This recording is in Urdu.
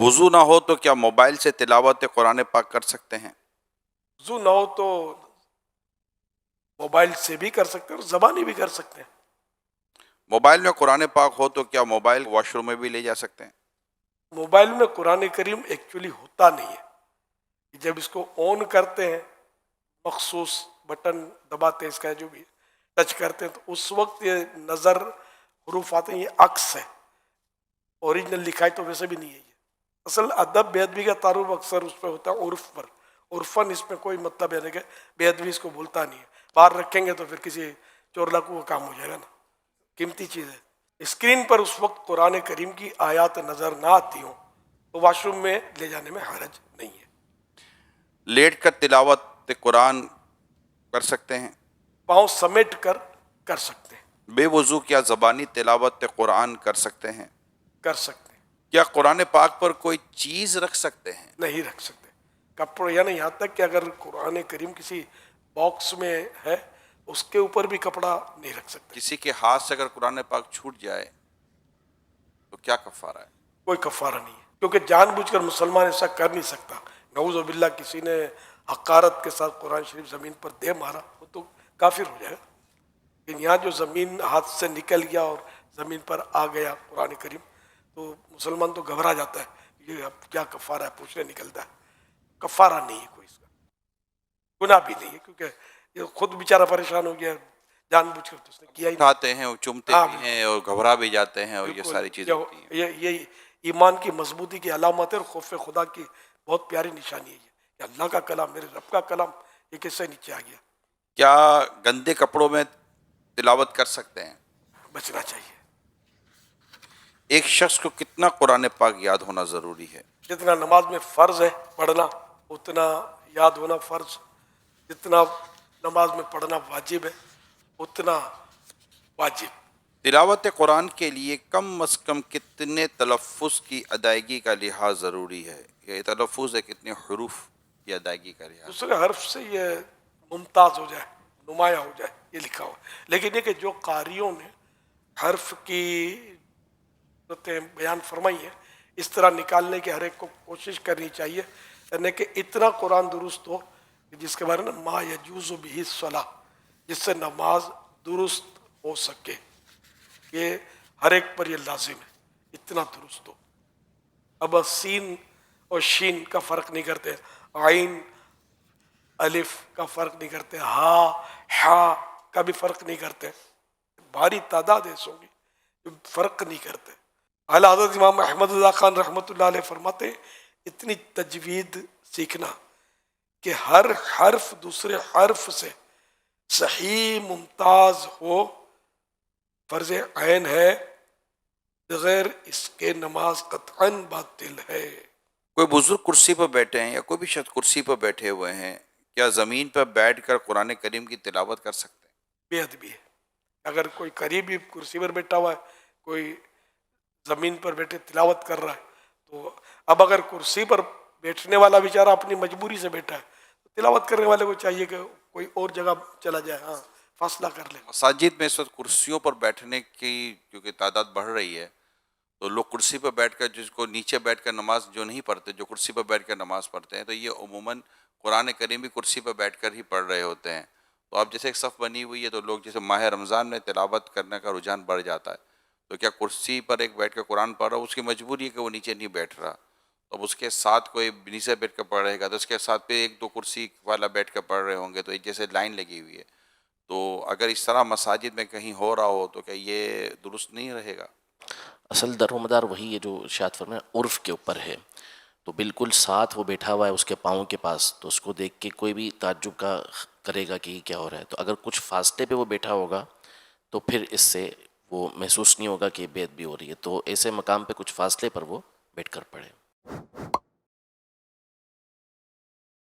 وضو نہ ہو تو کیا موبائل سے تلاوت قرآن پاک کر سکتے ہیں؟ وضو نہ ہو تو موبائل سے بھی کر سکتے ہیں اور زبانی بھی کر سکتے ہیں. موبائل میں قرآن پاک ہو تو کیا موبائل واش روم میں بھی لے جا سکتے ہیں؟ موبائل میں قرآن کریم ایکچولی ہوتا نہیں ہے. جب اس کو آن کرتے ہیں، مخصوص بٹن دباتے ہیں، اس کا جو بھی ٹچ کرتے ہیں، تو اس وقت یہ نظر حروف آتے ہیں، یہ عکس ہے. اوریجنل لکھائی تو ویسے بھی نہیں ہے. یہ اصل ادب بے ادبی کا تعارف اکثر اس پہ ہوتا ہے عرف پر. عرفاً اس میں کوئی مطلب ہے نہیں کہ بے ادبی اس کو بولتا نہیں ہے. باہر رکھیں گے تو پھر کسی چور لاکو کا کام ہو جائے گا نا، قیمتی چیز ہے. اسکرین پر اس وقت قرآن کریم کی آیات نظر نہ آتی ہوں تو واش روم میں لے جانے میں حرج نہیں ہے. لیٹ کر تلاوت قرآن کر سکتے ہیں؟ پاؤں سمیٹ کر سکتے ہیں. بے وضو کیا زبانی تلاوت قرآن کر سکتے ہیں؟ کر سکتے ہیں. کیا قرآن پاک پر کوئی چیز رکھ سکتے ہیں؟ نہیں رکھ سکتے. کپڑے، یعنی یہاں تک کہ اگر قرآن کریم کسی باکس میں ہے اس کے اوپر بھی کپڑا نہیں رکھ سکتے. کسی کے ہاتھ سے اگر قرآن پاک چھوٹ جائے تو کیا کفارہ ہے؟ کوئی کفارہ نہیں ہے، کیونکہ جان بوجھ کر مسلمان ایسا کر نہیں سکتا. نعوذ باللہ کسی نے حقارت کے ساتھ قرآن شریف زمین پر دے مارا وہ تو کافر ہو جائے گا. لیکن یہاں جو زمین ہاتھ سے نکل گیا اور زمین پر آ گیا قرآن کریم، تو مسلمان تو گھبرا جاتا ہے، یہ اب کیا کفارہ ہے پوچھنے نکلتا ہے. کفارہ نہیں ہے کوئی اس کا، گناہ بھی نہیں ہے، کیونکہ یہ خود بیچارہ پریشان ہو گیا، جان بوجھ کر تو اس نے کیا ہی نہیں. اٹھاتے ہیں اور چومتے بھی ہیں اور گھبرا بھی جاتے ہیں اور یہ بالکل. ساری چیزیں ہوتی ہیں. یہ ایمان کی مضبوطی کی علامت ہے اور خوف خدا کی بہت پیاری نشانی ہے کہ اللہ کا کلام، میرے رب کا کلام، یہ کس سے نیچے آ گیا. کیا گندے کپڑوں میں تلاوت کر سکتے ہیں؟ بچنا چاہیے. ایک شخص کو کتنا قرآن پاک یاد ہونا ضروری ہے؟ جتنا نماز میں فرض ہے پڑھنا اتنا یاد ہونا فرض، جتنا نماز میں پڑھنا واجب ہے اتنا واجب. تلاوت قرآن کے لیے کم از کم کتنے تلفظ کی ادائیگی کا لحاظ ضروری ہے؟ یہ تلفظ ہے کتنے حروف کی ادائیگی کا لحاظ؟ دوسرے حرف سے یہ ممتاز ہو جائے، نمایاں ہو جائے، یہ لکھا ہوا. لیکن یہ کہ جو قاریوں نے حرف کی صورتیں بیان فرمائی ہیں، اس طرح نکالنے کی ہر ایک کو کوشش کرنی چاہیے، یعنی کہ اتنا قرآن درست ہو کہ جس کے بارے میں ما یجوز بہ الصلاۃ، جس سے نماز درست ہو سکے. یہ ہر ایک پر یہ لازم ہے، اتنا درست ہو. اب سین اور شین کا فرق نہیں کرتے، عین الف کا فرق نہیں کرتے، ہا حا کا بھی فرق نہیں کرتے. بھاری تعداد ایسوں گی جو فرق نہیں کرتے. اعلیٰ حضرت امام احمد اللہ خان رحمۃ اللہ علیہ فرماتے ہیں اتنی تجوید سیکھنا کہ ہر حرف دوسرے حرف سے صحیح ممتاز ہو فرض عین ہے، بغیر اس کے نماز قطعاً باطل ہے. کوئی بزرگ کرسی پر بیٹھے ہیں یا کوئی بھی شخص کرسی پر بیٹھے ہوئے ہیں، کیا زمین پر بیٹھ کر قرآن کریم کی تلاوت کر سکتے ہیں؟ بے ادبی ہے. اگر کوئی قریبی کرسی پر بیٹھا ہوا ہے، کوئی زمین پر بیٹھے تلاوت کر رہا ہے، تو اب اگر کرسی پر بیٹھنے والا بیچارہ اپنی مجبوری سے بیٹھا ہے تو تلاوت کرنے والے کو چاہیے کہ کوئی اور جگہ چلا جائے، ہاں فاصلہ کر لے. مساجد میں اس وقت کرسیوں پر بیٹھنے کی کیونکہ تعداد بڑھ رہی ہے تو لوگ کرسی پر بیٹھ کر، جس کو نیچے بیٹھ کر نماز جو نہیں پڑھتے، جو کرسی پر بیٹھ کر نماز پڑھتے ہیں، تو یہ عموماً قرآن کریم بھی کرسی پر بیٹھ کر ہی پڑھ رہے ہوتے ہیں. تو اب جیسے ایک صف بنی ہوئی ہے تو لوگ جیسے ماہ رمضان میں تلاوت کرنے کا رجحان بڑھ جاتا ہے، تو کیا کرسی پر ایک بیٹھ کر قرآن پڑھ رہا ہو، اس کی مجبوری ہے کہ وہ نیچے نہیں بیٹھ رہا، تو اب اس کے ساتھ کوئی نیچے بیٹھ کر پڑھ رہے گا تو اس کے ساتھ پہ ایک دو کرسی والا بیٹھ کر پڑھ رہے ہوں گے، تو ایک جیسے لائن لگی ہوئی ہے. تو اگر اس طرح مساجد میں کہیں ہو رہا ہو تو کیا یہ درست نہیں رہے گا؟ اصل در و مدار وہی ہے جو ارشاد فرمایا عرف کے اوپر ہے. تو بالکل ساتھ وہ بیٹھا ہوا ہے اس کے پاؤں کے پاس، تو اس کو دیکھ کے کوئی بھی تعجب کا کرے گا کہ یہ کیا ہو رہا ہے. تو اگر کچھ فاصلے پہ وہ بیٹھا ہوگا تو پھر اس سے وہ محسوس نہیں ہوگا کہ بے ادبی ہو رہی ہے. تو ایسے مقام پہ کچھ فاصلے پر وہ بیٹھ کر پڑھے.